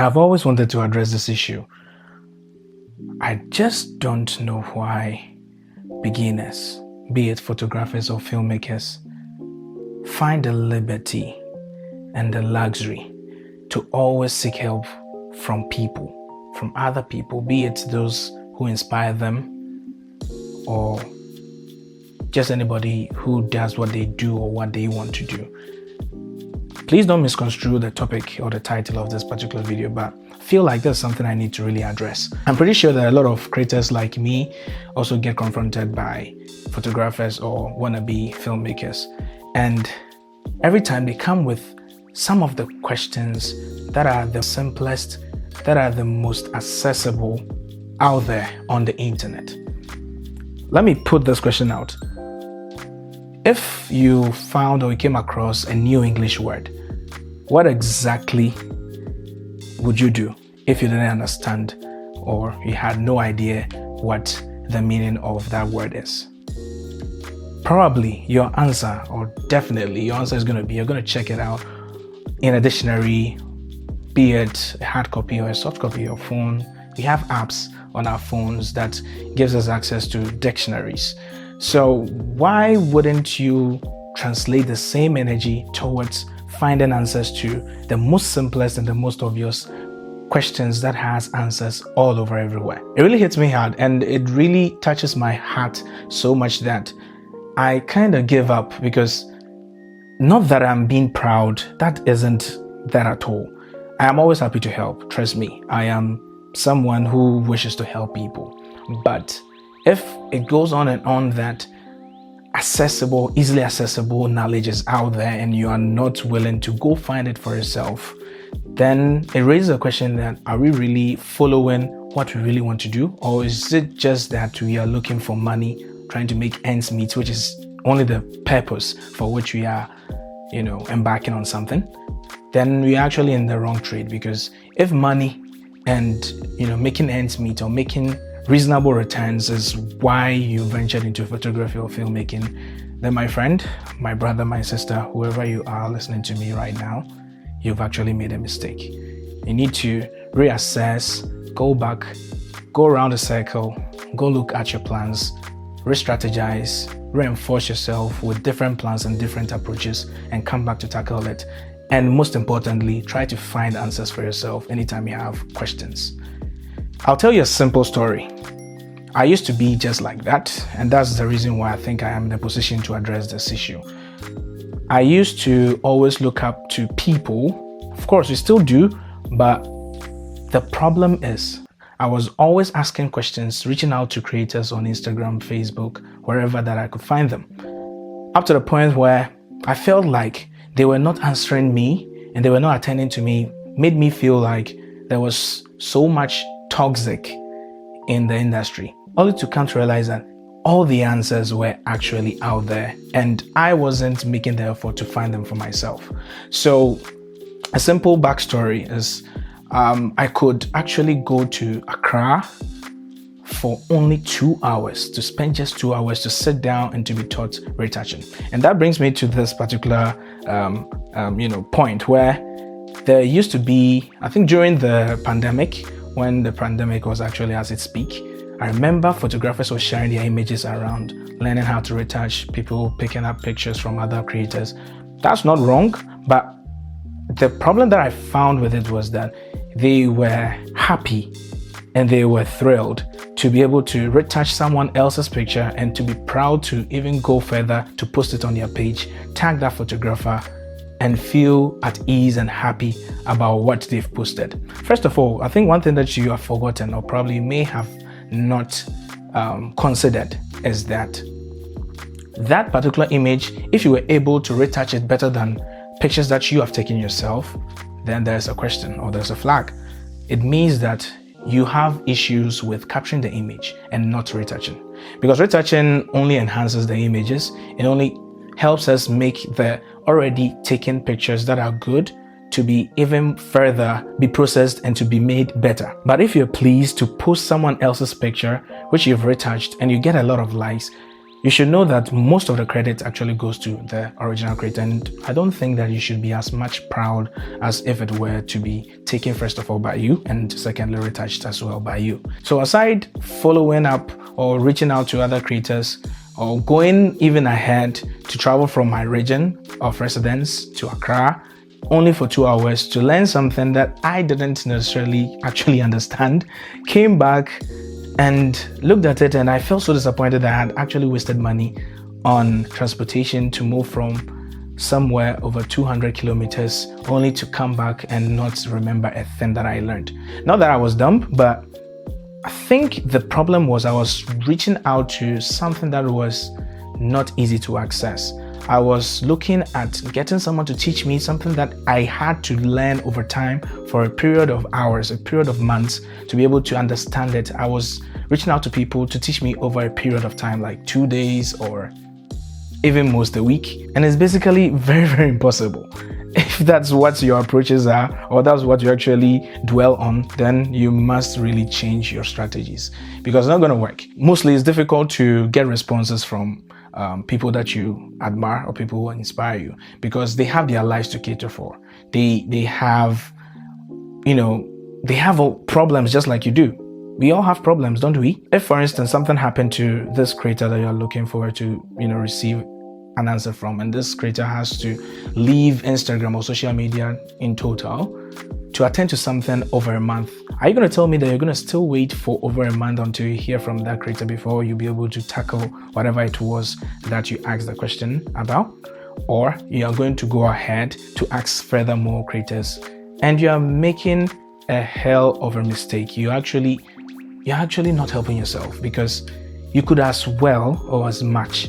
I've always wanted to address this issue. I just don't know why beginners, be it photographers or filmmakers, find the liberty and the luxury to always seek help from people, from other people, be it those who inspire them or just anybody who does what they do or what they want to do. Please don't misconstrue the topic or the title of this particular video, but I feel like there's something I need to really address. I'm pretty sure that a lot of creators like me also get confronted by photographers or wannabe filmmakers. And every time they come with some of the questions that are the simplest, that are the most accessible out there on the internet. Let me put this question out. If you found or you came across a new English word, what exactly would you do if you didn't understand or you had no idea what the meaning of that word is? Probably your answer, or definitely your answer is going to be, you're going to check it out in a dictionary, be it a hard copy or a soft copy of your phone. We have apps on our phones that gives us access to dictionaries. So why wouldn't you translate the same energy towards finding answers to the most simplest and the most obvious questions that has answers all over everywhere? It really hits me hard, and it really touches my heart so much that I kind of give up, because not that I'm being proud, that isn't that at all. I am always happy to help, trust me. I am someone who wishes to help people. But if it goes on and on that accessible, easily accessible knowledge is out there and you are not willing to go find it for yourself, then it raises a question that, are we really following what we really want to do? Or is it just that we are looking for money, trying to make ends meet, which is only the purpose for which we are, embarking on something? Then we're actually in the wrong trade, because if money and, making ends meet or making reasonable returns is why you ventured into photography or filmmaking, then my friend, my brother, my sister, whoever you are listening to me right now, you've actually made a mistake. You need to reassess, go back, go around the circle, go look at your plans, re-strategize, reinforce yourself with different plans and different approaches, and come back to tackle it. And most importantly, try to find answers for yourself anytime you have questions. I'll tell you a simple story. I used to be just like that, and that's the reason why I think I am in a position to address this issue. I used to always look up to people. Of course, we still do, but the problem is I was always asking questions, reaching out to creators on Instagram, Facebook, wherever that I could find them. Up to the point where I felt like they were not answering me and they were not attending to me, made me feel like there was so much toxic in the industry, only to come to realize that all the answers were actually out there and I wasn't making the effort to find them for myself. So a simple backstory is I could actually go to Accra for only 2 hours, to spend just 2 hours to sit down and to be taught retouching. And that brings me to this particular point where there used to be, I think during the pandemic, when the pandemic was actually at its peak, I remember photographers were sharing their images around, learning how to retouch, people picking up pictures from other creators. That's not wrong, but the problem that I found with it was that they were happy and they were thrilled to be able to retouch someone else's picture and to be proud to even go further to post it on their page, tag that photographer, and feel at ease and happy about what they've posted. First of all, I think one thing that you have forgotten or probably may have not considered is that particular image, if you were able to retouch it better than pictures that you have taken yourself, then there's a question or there's a flag. It means that you have issues with capturing the image and not retouching, because retouching only enhances the images. It only helps us make the already taken pictures that are good to be even further be processed and to be made better. But if you're pleased to post someone else's picture which you've retouched and you get a lot of likes, you should know that most of the credit actually goes to the original creator, and I don't think that you should be as much proud as if it were to be taken first of all by you and secondly retouched as well by you. So aside following up or reaching out to other creators or going even ahead to travel from my region of residence to Accra only for 2 hours to learn something that I didn't necessarily actually understand, came back and looked at it, and I felt so disappointed that I had actually wasted money on transportation to move from somewhere over 200 kilometers only to come back and not remember a thing that I learned. Not that I was dumb, but I think the problem was I was reaching out to something that was not easy to access. I was looking at getting someone to teach me something that I had to learn over time for a period of hours, a period of months to be able to understand it. I was reaching out to people to teach me over a period of time, like 2 days or even most a week. And it's basically very, very impossible. If that's what your approaches are, or that's what you actually dwell on, then you must really change your strategies because it's not going to work. Mostly it's difficult to get responses from people that you admire or people who inspire you because they have their lives to cater for. They have, they have problems just like you do. We all have problems, don't we? If, for instance, something happened to this creator that you're looking forward to, receive an answer from, and this creator has to leave Instagram or social media in total to attend to something over a month, are you going to tell me that you're going to still wait for over a month until you hear from that creator before you'll be able to tackle whatever it was that you asked the question about? Or you are going to go ahead to ask furthermore creators, and you are making a hell of a mistake. You're actually not helping yourself, because you could as well or as much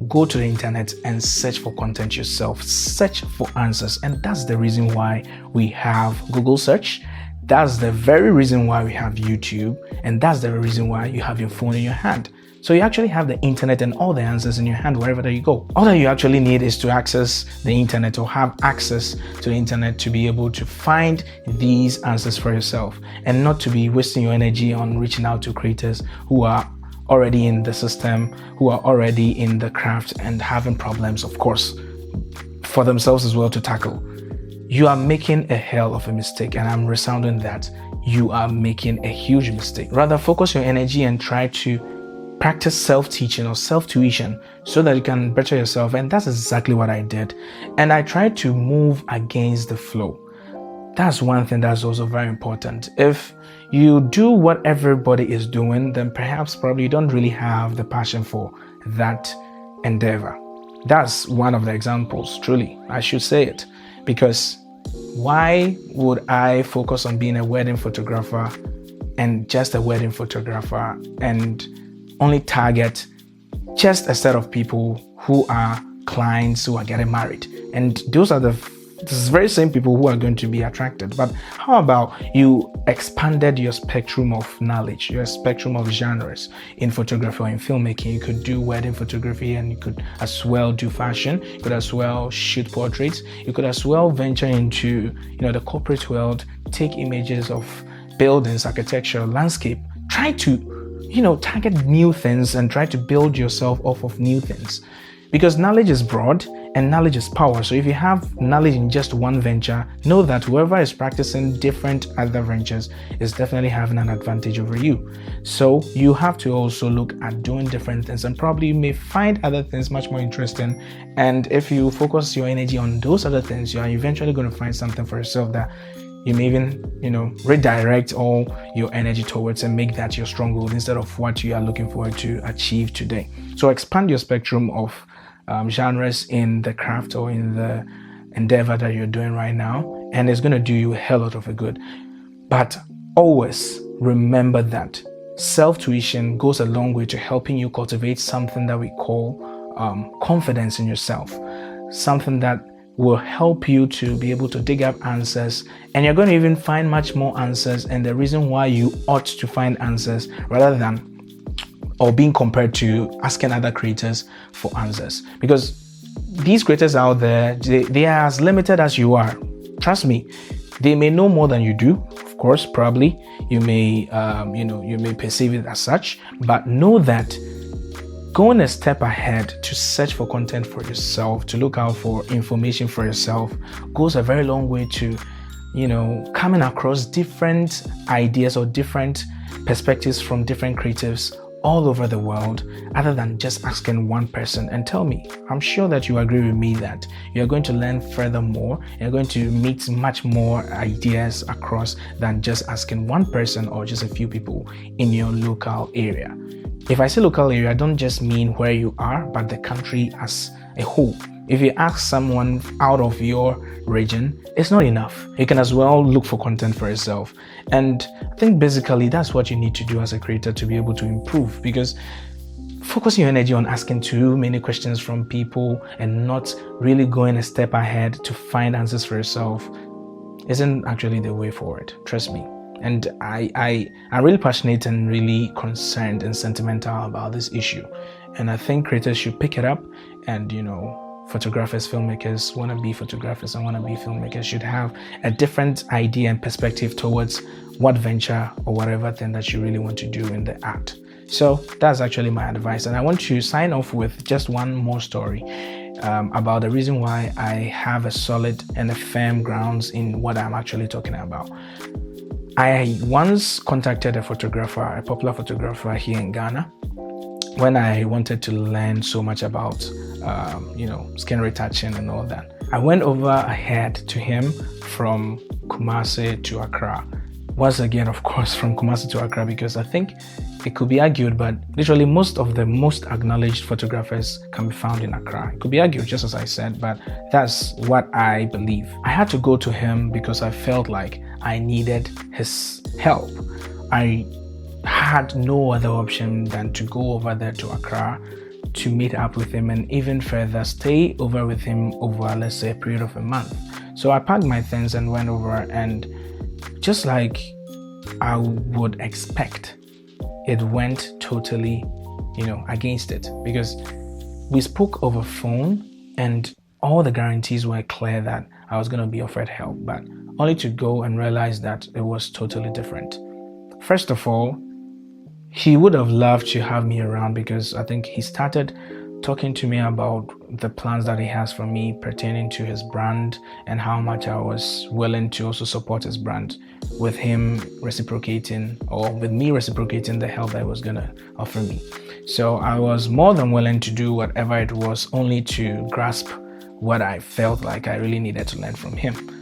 go to the internet and search for content yourself, search for answers. And that's the reason why we have Google search. That's the very reason why we have YouTube, and that's the reason why you have your phone in your hand. So you actually have the internet and all the answers in your hand wherever that you go. All that you actually need is to access the internet or have access to the internet to be able to find these answers for yourself, and not to be wasting your energy on reaching out to creators who are already in the system, who are already in the craft and having problems, of course, for themselves as well to tackle. You are making a hell of a mistake, and I'm resounding that you are making a huge mistake. Rather, focus your energy and try to practice self-teaching or self-tuition so that you can better yourself. And that's exactly what I did. And I tried to move against the flow. That's one thing that's also very important. If you do what everybody is doing, then probably you don't really have the passion for that endeavor. That's one of the examples, truly. I should say it, because why would I focus on being a wedding photographer and just a wedding photographer and only target just a set of people who are clients who are getting married? And those are the very same people who are going to be attracted. But how about you expanded your spectrum of knowledge, your spectrum of genres in photography or in filmmaking? You could do wedding photography, and you could as well do fashion. You could as well shoot portraits. You could as well venture into the corporate world, take images of buildings, architecture, landscape. Try to target new things and try to build yourself off of new things, because knowledge is broad and knowledge is power. So if you have knowledge in just one venture, know that whoever is practicing different other ventures is definitely having an advantage over you. So you have to also look at doing different things, and probably you may find other things much more interesting. And if you focus your energy on those other things, you are eventually going to find something for yourself that you may even, redirect all your energy towards and make that your stronghold instead of what you are looking forward to achieve today. So expand your spectrum of genres in the craft or in the endeavor that you're doing right now, and it's going to do you a hell lot of a good. But always remember that self-tuition goes a long way to helping you cultivate something that we call confidence in yourself, something that will help you to be able to dig up answers, and you're going to even find much more answers, and the reason why you ought to find answers rather than or being compared to asking other creators for answers. Because these creators out there, they are as limited as you are. Trust me, they may know more than you do. Of course, probably you may you may perceive it as such, but know that going a step ahead to search for content for yourself, to look out for information for yourself, goes a very long way to, coming across different ideas or different perspectives from different creatives all over the world, other than just asking one person. And tell me, I'm sure that you agree with me that you're going to learn furthermore, you're going to meet much more ideas across than just asking one person or just a few people in your local area. If I say local area, I don't just mean where you are, but the country as a whole. If you ask someone out of your region, it's not enough. You can as well look for content for yourself. And I think basically that's what you need to do as a creator to be able to improve, because focusing your energy on asking too many questions from people and not really going a step ahead to find answers for yourself isn't actually the way forward. Trust me. And I'm really passionate and really concerned and sentimental about this issue. And I think creators should pick it up, and photographers, filmmakers, wannabe photographers and wannabe filmmakers should have a different idea and perspective towards what venture or whatever thing that you really want to do in the art. So that's actually my advice. And I want to sign off with just one more story about the reason why I have a solid and a firm grounds in what I'm actually talking about. I once contacted a photographer, a popular photographer here in Ghana, when I wanted to learn so much about skin retouching and all that. I went over ahead to him from Kumasi to Accra. Once again, of course, from Kumasi to Accra, because I think it could be argued, but literally most of the most acknowledged photographers can be found in Accra. It could be argued, just as I said, but that's what I believe. I had to go to him because I felt like I needed his help. I had no other option than to go over there to Accra to meet up with him, and even further stay over with him over, let's say, a period of a month. So I packed my things and went over, and just like I would expect, it went totally against it, because we spoke over phone and all the guarantees were clear that I was going to be offered help, but only to go and realize that it was totally different. First of all, he would have loved to have me around, because I think he started talking to me about the plans that he has for me pertaining to his brand and how much I was willing to also support his brand, with him reciprocating, or with me reciprocating the help that he was going to offer me. So I was more than willing to do whatever it was, only to grasp what I felt like I really needed to learn from him.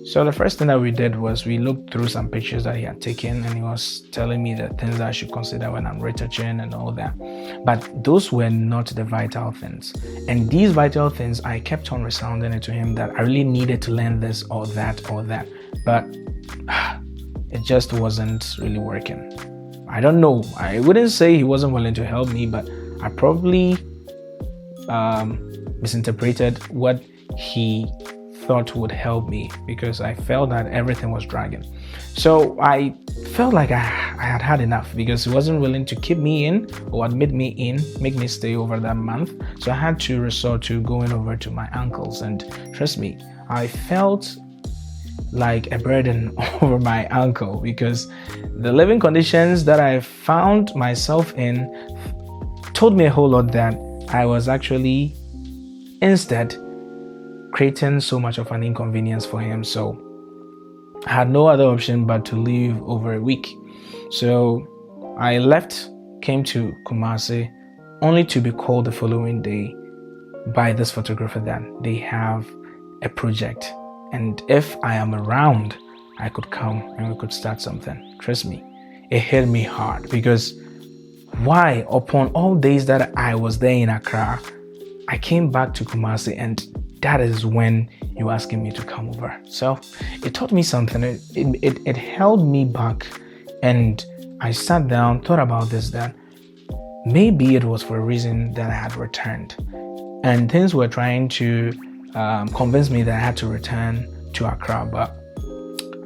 So the first thing that we did was we looked through some pictures that he had taken, and he was telling me the things that I should consider when I'm retouching and all that. But those were not the vital things. And these vital things, I kept on resounding it to him that I really needed to learn this or that or that. But it just wasn't really working. I don't know. I wouldn't say he wasn't willing to help me, but I probably misinterpreted what he thought would help me, because I felt that everything was dragging. So I felt like I had had enough, because he wasn't willing to keep me in or admit me in, make me stay over that month. So I had to resort to going over to my uncle's, and trust me, I felt like a burden over my uncle, because the living conditions that I found myself in told me a whole lot that I was actually instead creating so much of an inconvenience for him. So I had no other option but to leave over a week. So I left, came to Kumasi, only to be called the following day by this photographer that they have a project, and if I am around, I could come and we could start something. Trust me, it hit me hard, because why, upon all days that I was there in Accra, I came back to Kumasi, and that is when you're asking me to come over. So it taught me something. It held me back, and I sat down, thought about this, that maybe it was for a reason that I had returned, and things were trying to convince me that I had to return to Accra, but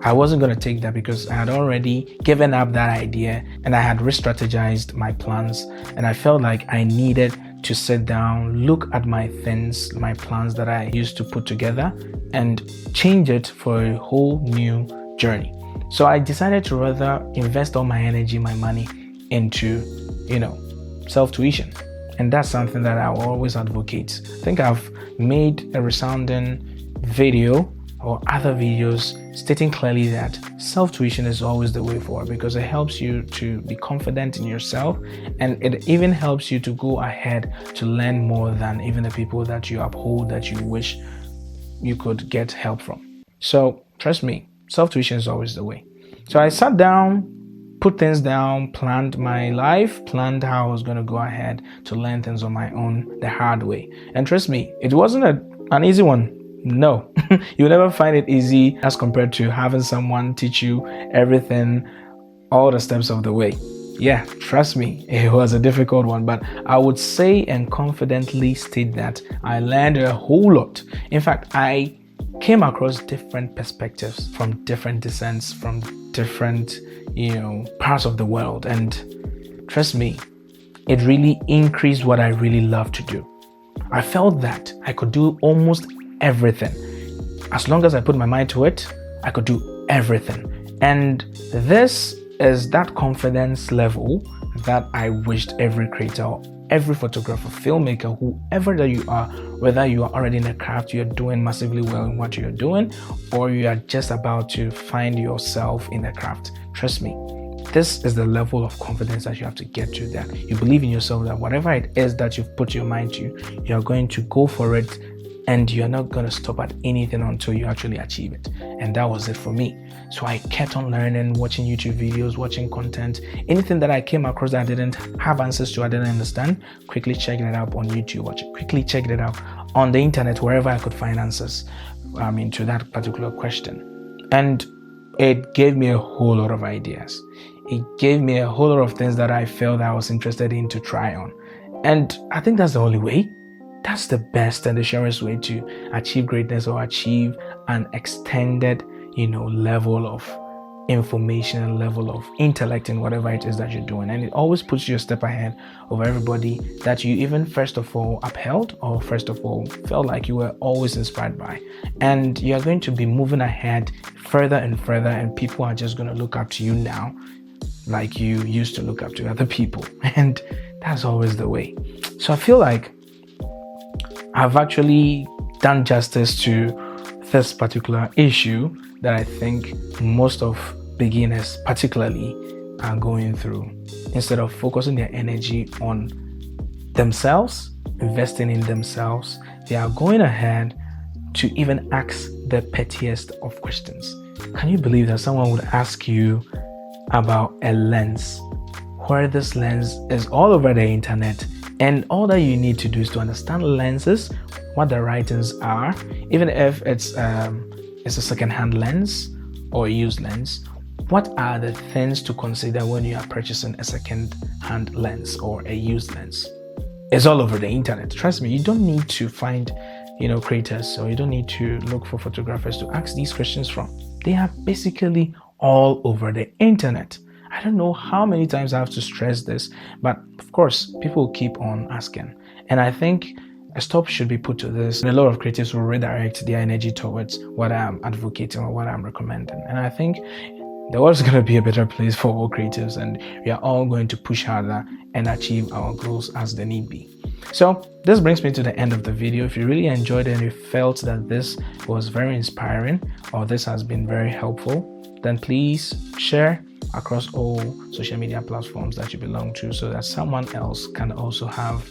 I wasn't going to take that, because I had already given up that idea and I had re-strategized my plans, and I felt like I needed to sit down, look at my things, my plans that I used to put together, and change it for a whole new journey. So I decided to rather invest all my energy, my money into, self-tuition. And that's something that I will always advocate. I think I've made a resounding video or other videos stating clearly that self-tuition is always the way forward, because it helps you to be confident in yourself, and it even helps you to go ahead to learn more than even the people that you uphold, that you wish you could get help from. So trust me, self-tuition is always the way. So I sat down, put things down, planned my life, planned how I was going to go ahead to learn things on my own the hard way. And trust me, it wasn't an easy one. No, you'll never find it easy as compared to having someone teach you everything, all the steps of the way. Yeah, trust me, it was a difficult one, but I would say and confidently state that I learned a whole lot. In fact, I came across different perspectives from different descents, from different, parts of the world. And trust me, it really increased what I really love to do. I felt that I could do almost everything. As long as I put my mind to it, I could do everything. And this is that confidence level that I wished every creator, every photographer, filmmaker, whoever that you are, whether you are already in a craft, you're doing massively well in what you're doing, or you are just about to find yourself in the craft. Trust me, this is the level of confidence that you have to get to, that you believe in yourself, that whatever it is that you've put your mind to, you're going to go for it, and you're not going to stop at anything until you actually achieve it. And that was it for me. So I kept on learning, watching YouTube videos, watching content, anything that I came across that I didn't have answers to, I didn't understand, quickly checking it out on YouTube, quickly checking it out on the internet, wherever I could find answers to that particular question. And it gave me a whole lot of ideas. It gave me a whole lot of things that I felt I was interested in to try on. And I think that's the only way. That's the best and the surest way to achieve greatness, or achieve an extended, level of information, level of intellect in whatever it is that you're doing. And it always puts you a step ahead of everybody that you even first of all upheld, or first of all felt like you were always inspired by. And you're going to be moving ahead further and further, and people are just going to look up to you now like you used to look up to other people. And that's always the way. So I feel like I've actually done justice to this particular issue that I think most of beginners particularly are going through. Instead of focusing their energy on themselves, investing in themselves, they are going ahead to even ask the pettiest of questions. Can you believe that someone would ask you about a lens, where this lens is all over the internet, and all that you need to do is to understand lenses, what the writings are, even if it's a second-hand lens or a used lens. What are the things to consider when you are purchasing a second-hand lens or a used lens? It's all over the internet. Trust me, you don't need to find, creators, or you don't need to look for photographers to ask these questions from. They are basically all over the internet. I don't know how many times I have to stress this, but of course, people keep on asking. And I think a stop should be put to this. And a lot of creatives will redirect their energy towards what I'm advocating or what I'm recommending. And I think the world is going to be a better place for all creatives, and we are all going to push harder and achieve our goals as the need be. So this brings me to the end of the video. If you really enjoyed it and you felt that this was very inspiring, or this has been very helpful, then please share across all social media platforms that you belong to, so that someone else can also have,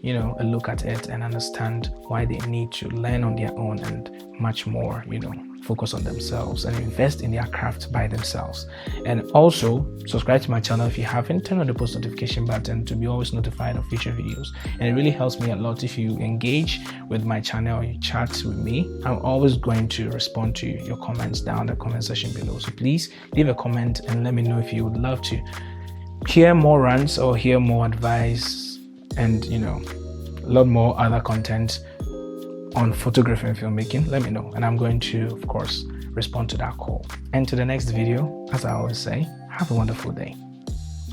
a look at it and understand why they need to learn on their own and much more, focus on themselves and invest in their craft by themselves. And also subscribe to my channel if you haven't. Turn on the post notification button to be always notified of future videos. And it really helps me a lot if you engage with my channel or you chat with me. I'm always going to respond to your comments down the comment section below. So please leave a comment and let me know if you would love to hear more rants or hear more advice and a lot more other content on photography and filmmaking. Let me know, and I'm going to, of course, respond to that call. And to the next video, as I always say, have a wonderful day.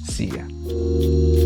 See ya.